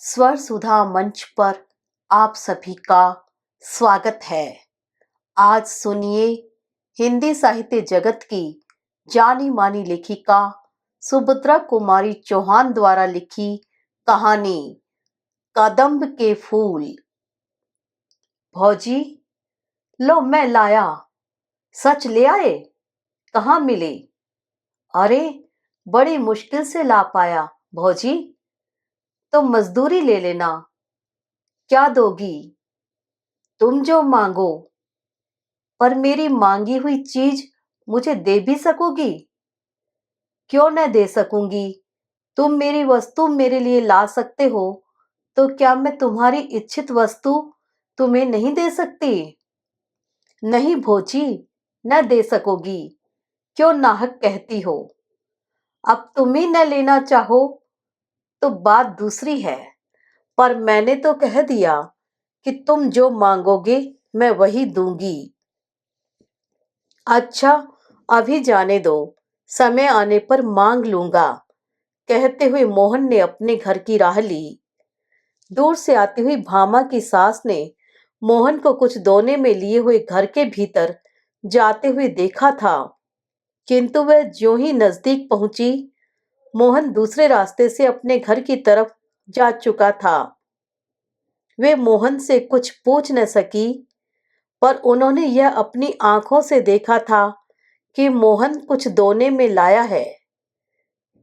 स्वर सुधा मंच पर आप सभी का स्वागत है। आज सुनिए हिंदी साहित्य जगत की जानी मानी लेखिका सुभद्रा कुमारी चौहान द्वारा लिखी कहानी कदम्ब के फूल। भौजी, लो मैं लाया। सच ले आए? कहाँ मिले? अरे, बड़ी मुश्किल से ला पाया भौजी। तो मजदूरी ले लेना। क्या दोगी? तुम जो मांगो। पर मेरी मांगी हुई चीज मुझे दे भी सकोगी? क्यों न दे सकूंगी? तुम मेरी वस्तु मेरे लिए ला सकते हो, तो क्या मैं तुम्हारी इच्छित वस्तु तुम्हें नहीं दे सकती? नहीं भोजी, न दे सकोगी। क्यों नाहक कहती हो? अब तुम ही न लेना चाहो तो बात दूसरी है, पर मैंने तो कह दिया कि तुम जो मांगोगे मैं वही दूंगी। अच्छा, अभी जाने दो, समय आने पर मांग लूंगा, कहते हुए मोहन ने अपने घर की राह ली। दूर से आती हुई भामा की सास ने मोहन को कुछ दोने में लिए हुए घर के भीतर जाते हुए देखा था, किंतु वह ज्यों ही नजदीक पहुंची, मोहन दूसरे रास्ते से अपने घर की तरफ जा चुका था। वे मोहन से कुछ पूछ न सकी, पर उन्होंने यह अपनी आंखों से देखा था कि मोहन कुछ दोने में लाया है,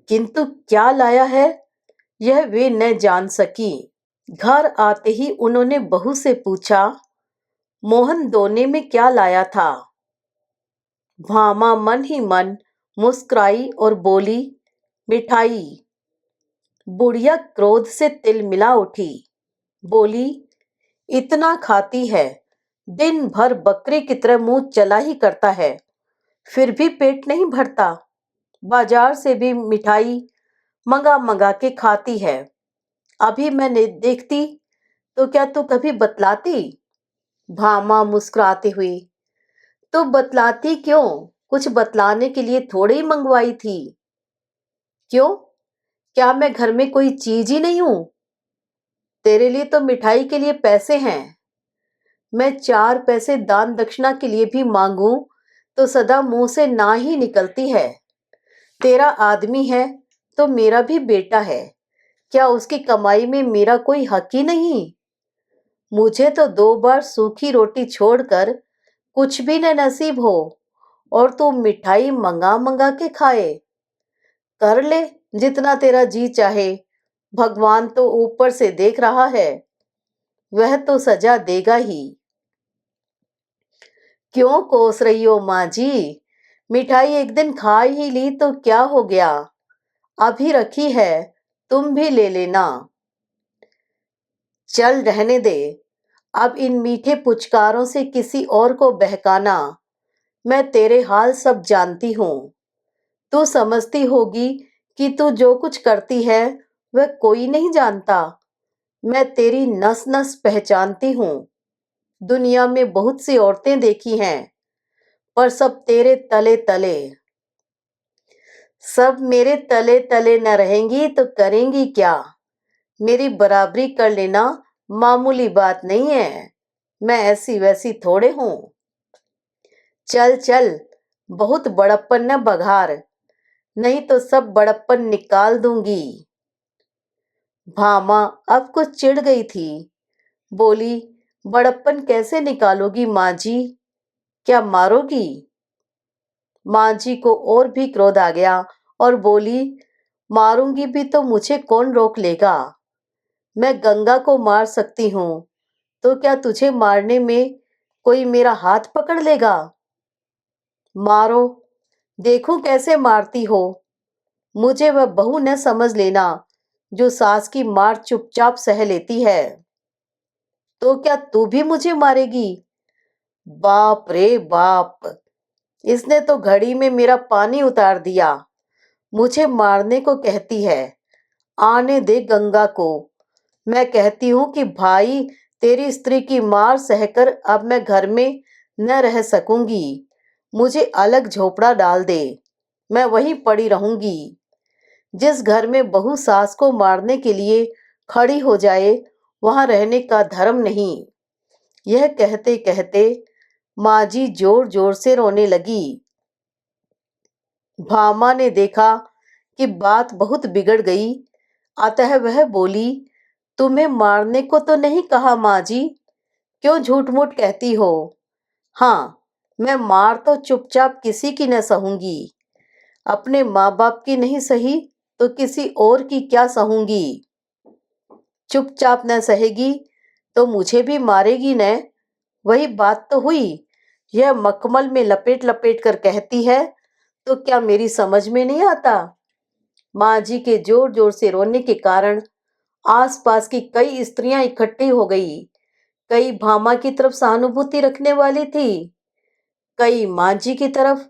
किंतु क्या लाया है यह वे न जान सकी। घर आते ही उन्होंने बहू से पूछा, मोहन दोने में क्या लाया था? भामा मन ही मन मुस्कुराई और बोली, मिठाई। बुढ़िया क्रोध से तिलमिला उठी, बोली, इतना खाती है, दिन भर बकरी की तरह मुंह चला ही करता है, फिर भी पेट नहीं भरता। बाजार से भी मिठाई मंगा मंगा के खाती है। अभी मैं देखती तो क्या तू कभी बतलाती? भामा मुस्कुराते हुई, तो बतलाती क्यों? कुछ बतलाने के लिए थोड़ी ही मंगवाई थी। क्यों? क्या मैं घर में कोई चीज ही नहीं हूं? तेरे लिए तो मिठाई के लिए पैसे हैं। मैं 4 पैसे दान दक्षिणा के लिए भी मांगूं तो सदा मुंह से ना ही निकलती है। तेरा आदमी है तो मेरा भी बेटा है, क्या उसकी कमाई में मेरा कोई हक ही नहीं? मुझे तो 2 बार सूखी रोटी छोड़कर कुछ भी न नसीब हो, और तू मिठाई मंगा मंगा के खाए। कर ले जितना तेरा जी चाहे, भगवान तो ऊपर से देख रहा है, वह तो सजा देगा ही। क्यों कोस रही हो माँ जी? मिठाई एक दिन खा ही ली तो क्या हो गया? अभी रखी है, तुम भी ले लेना। चल रहने दे, अब इन मीठे पुचकारों से किसी और को बहकाना। मैं तेरे हाल सब जानती हूँ। तू समझती होगी कि तू जो कुछ करती है वह कोई नहीं जानता। मैं तेरी नस नस पहचानती हूँ। दुनिया में बहुत सी औरतें देखी हैं, पर सब तेरे तले तले। सब मेरे तले तले न रहेंगी तो करेंगी क्या? मेरी बराबरी कर लेना मामूली बात नहीं है। मैं ऐसी वैसी थोड़े हूं। चल चल, बहुत बड़प्पन न बघार, नहीं तो सब बड़प्पन निकाल दूंगी। भामा अब कुछ चिढ़ गई थी, बोली, बड़प्पन कैसे निकालोगी माँ जी? क्या मारोगी? माँ जी को और भी क्रोध आ गया और बोली, मारूंगी भी तो मुझे कौन रोक लेगा? मैं गंगा को मार सकती हूँ, तो क्या तुझे मारने में कोई मेरा हाथ पकड़ लेगा? मारो, देखूं कैसे मारती हो। मुझे वह बहू न समझ लेना जो सास की मार चुपचाप सह लेती है। तो क्या तू भी मुझे मारेगी? बाप रे बाप, इसने तो घड़ी में मेरा पानी उतार दिया। मुझे मारने को कहती है। आने दे गंगा को। मैं कहती हूँ कि भाई, तेरी स्त्री की मार सहकर अब मैं घर में न रह सकूंगी। मुझे अलग झोपड़ा डाल दे, मैं वहीं पड़ी रहूंगी। जिस घर में बहू सास को मारने के लिए खड़ी हो जाए वहां रहने का धर्म नहीं। यह कहते कहते माँ जी जोर जोर से रोने लगी। भामा ने देखा कि बात बहुत बिगड़ गई, अतः वह बोली, तुम्हें मारने को तो नहीं कहा माँ जी, क्यों झूठ मूठ कहती हो। हाँ, मैं मार तो चुपचाप किसी की न सहूंगी, अपने माँ बाप की नहीं सही तो किसी और की क्या सहूंगी। चुपचाप न सहेगी तो मुझे भी मारेगी न, वही बात तो हुई। यह मखमल में लपेट लपेट कर कहती है तो क्या मेरी समझ में नहीं आता। माँ जी के जोर जोर से रोने के कारण आसपास की कई स्त्रियां इकट्ठी हो गई। कई भामा की तरफ सहानुभूति रखने वाली थी, कई माँ जी की तरफ।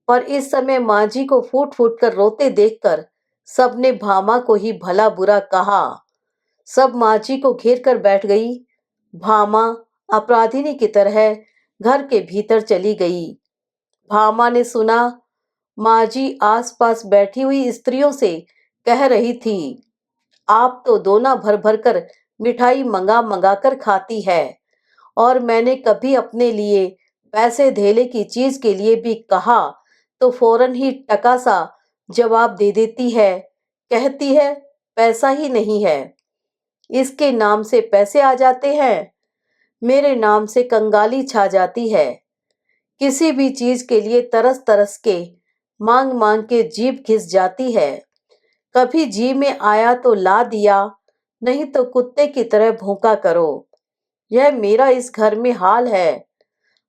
पर इस समय माँ जी को फूट फूट कर रोते देखकर सबने भामा को ही भला बुरा कहा। सब माँ जी को घेर कर बैठ गई। भामा अपराधिनी की तरह घर के भीतर चली गई। भामा ने सुना माँ जी आसपास बैठी हुई स्त्रियों से कह रही थी, आप तो दोना भर भर कर मिठाई मंगा मंगा कर खाती है, और मैंने कभी अपने लिए पैसे धेले की चीज के लिए भी कहा तो फौरन ही टका सा जवाब दे देती है, कहती है पैसा ही नहीं है, इसके नाम से पैसे आ जाते हैं, मेरे नाम से कंगाली छा जाती है। किसी भी चीज के लिए तरस तरस के मांग मांग के जीभ घिस जाती है। कभी जी में आया तो ला दिया, नहीं तो कुत्ते की तरह भौंका करो। यह मेरा इस घर में हाल है।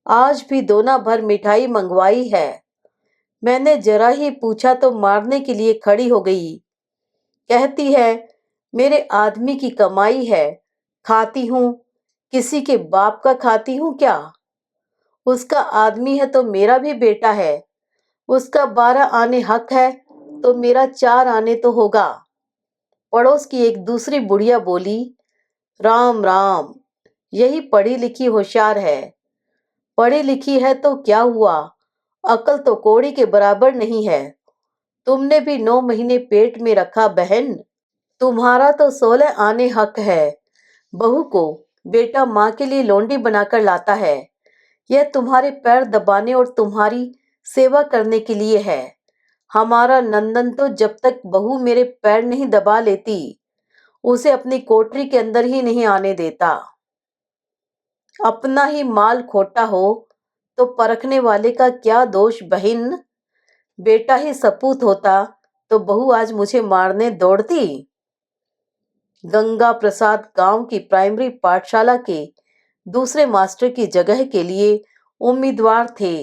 आज भी दोना भर मिठाई मंगवाई है, मैंने जरा ही पूछा तो मारने के लिए खड़ी हो गई। कहती है मेरे आदमी की कमाई है, खाती हूँ, किसी के बाप का खाती हूँ क्या। उसका आदमी है तो मेरा भी बेटा है, उसका 12 आने हक है तो मेरा 4 आने तो होगा। पड़ोस की एक दूसरी बुढ़िया बोली, राम राम, यही पढ़ी लिखी होशियार है। पढ़ी लिखी है तो क्या हुआ, अकल तो कौड़ी के बराबर नहीं है। तुमने भी 9 महीने पेट में रखा बहन, तुम्हारा तो 16 आने हक है। बहू को बेटा माँ के लिए लौंडी बनाकर लाता है, यह तुम्हारे पैर दबाने और तुम्हारी सेवा करने के लिए है। हमारा नंदन तो जब तक बहू मेरे पैर नहीं दबा लेती, उसे अपनी कोठरी के अंदर ही नहीं आने देता। अपना ही माल खोटा हो तो परखने वाले का क्या दोष बहिन। बेटा ही सपूत होता तो बहू आज मुझे मारने दौड़ती। गंगा प्रसाद गांव की प्राइमरी पाठशाला के दूसरे मास्टर की जगह के लिए उम्मीदवार थे।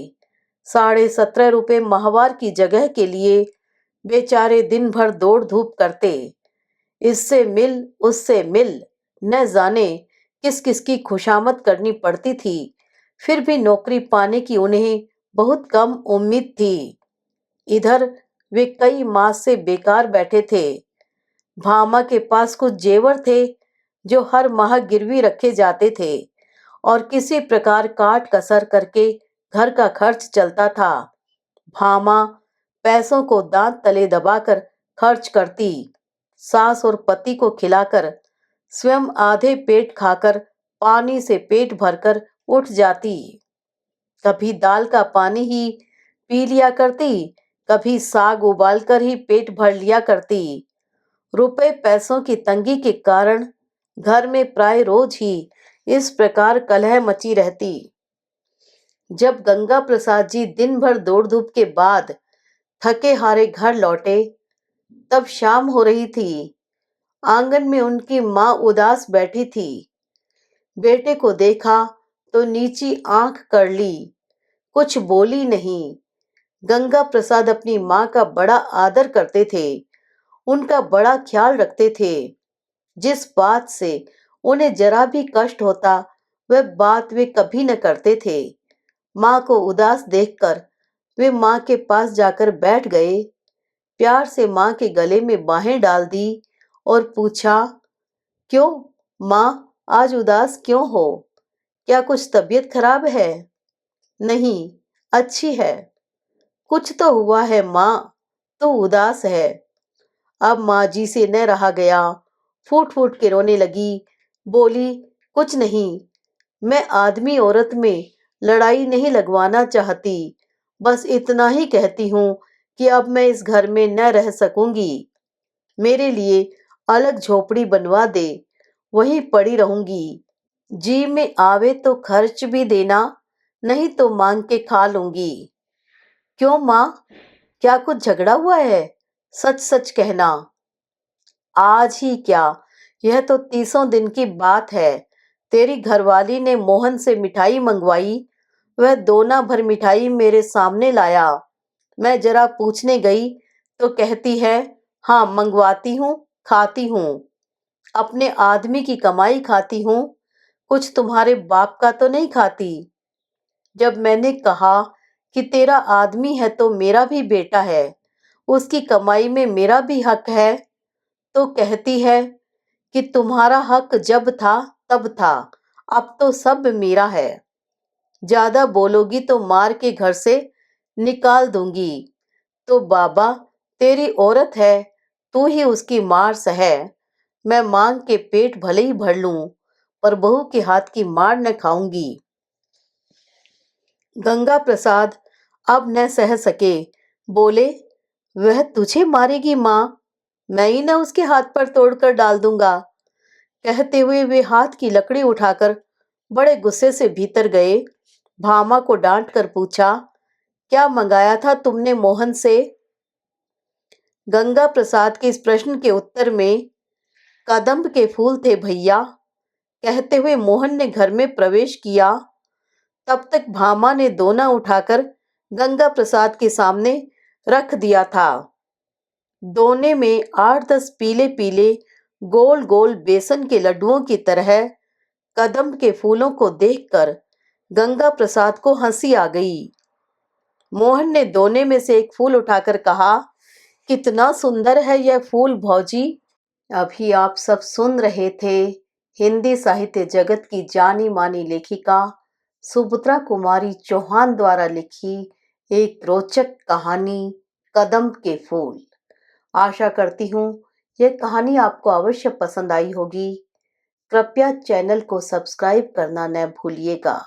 17.5 रुपए माहवार की जगह के लिए बेचारे दिन भर दौड़ धूप करते, इससे मिल उससे मिल, न जाने किस किस की खुशामद करनी पड़ती थी। फिर भी नौकरी पाने की उन्हें बहुत कम उम्मीद थी। इधर वे कई मास से बेकार बैठे थे। भामा के पास कुछ जेवर थे जो हर माह गिरवी रखे जाते थे और किसी प्रकार काट कसर करके घर का खर्च चलता था। भामा पैसों को दांत तले दबाकर खर्च करती, सास और पति को खिलाकर स्वयं आधे पेट खाकर पानी से पेट भरकर उठ जाती। कभी दाल का पानी ही पी लिया करती, कभी साग उबालकर ही पेट भर लिया करती। रुपए पैसों की तंगी के कारण घर में प्राय रोज ही इस प्रकार कलह मची रहती। जब गंगा प्रसाद जी दिन भर दौड़ धूप के बाद थके हारे घर लौटे, तब शाम हो रही थी। आंगन में उनकी माँ उदास बैठी थी। बेटे को देखा तो नीची आंख कर ली, कुछ बोली नहीं। गंगा प्रसाद अपनी माँ का बड़ा आदर करते थे, उनका बड़ा ख्याल रखते थे। जिस बात से उन्हें जरा भी कष्ट होता वह बात वे कभी न करते थे। माँ को उदास देखकर वे माँ के पास जाकर बैठ गए, प्यार से माँ के गले में बाहें डाल दी और पूछा, क्यों माँ, आज उदास क्यों हो, क्या कुछ तबीयत खराब है। नहीं, अच्छी है। कुछ तो हुआ है माँ, तो उदास है। अब माँ जी से न रहा गया, फूट फूट के रोने लगी। बोली, कुछ नहीं, मैं आदमी औरत में लड़ाई नहीं लगवाना चाहती, बस इतना ही कहती हूँ कि अब मैं इस घर में न रह सकूंगी। मेरे लिए अलग झोपड़ी बनवा दे, वहीं पड़ी रहूंगी। जी में आवे तो खर्च भी देना, नहीं तो मांग के खा लूंगी। क्यों माँ, क्या कुछ झगड़ा हुआ है? सच सच कहना। आज ही क्या, यह तो 30 दिन की बात है। तेरी घरवाली ने मोहन से मिठाई मंगवाई, वह दोना भर मिठाई मेरे सामने लाया। मैं जरा पूछने गई तो कहती है, हाँ मंगवाती हूँ, खाती हूँ, अपने आदमी की कमाई खाती हूँ, कुछ तुम्हारे बाप का तो नहीं खाती। जब मैंने कहा कि तेरा आदमी है तो मेरा भी बेटा है, उसकी कमाई में मेरा भी हक है, तो कहती है कि तुम्हारा हक जब था तब था, अब तो सब मेरा है। ज्यादा बोलोगी तो मार के घर से निकाल दूंगी। तो बाबा, तेरी औरत है, तू ही उसकी मार सह। मैं मांग के पेट भले ही भर लूं, पर बहू के हाथ की मार न खाऊंगी। गंगा प्रसाद अब न सह सके। बोले, वह तुझे मारेगी माँ, मैं ही न उसके हाथ पर तोड़कर डाल दूंगा। कहते हुए वे हाथ की लकड़ी उठाकर बड़े गुस्से से भीतर गए। भामा को डांट कर पूछा, क्या मंगाया था तुमने मोहन से? गंगा प्रसाद के इस प्रश्न के उत्तर में, कदम्ब के फूल थे भैया, कहते हुए मोहन ने घर में प्रवेश किया। तब तक भामा ने दोना उठाकर गंगा प्रसाद के सामने रख दिया था। दोने में 8-10 पीले पीले गोल गोल बेसन के लड्डुओं की तरह कदम्ब के फूलों को देखकर गंगा प्रसाद को हंसी आ गई। मोहन ने दोने में से एक फूल उठाकर कहा, कितना सुंदर है यह फूल भौजी। अभी आप सब सुन रहे थे हिंदी साहित्य जगत की जानी मानी लेखिका सुभद्रा कुमारी चौहान द्वारा लिखी एक रोचक कहानी, कदम्ब के फूल। आशा करती हूँ यह कहानी आपको अवश्य पसंद आई होगी। कृपया चैनल को सब्सक्राइब करना न भूलिएगा।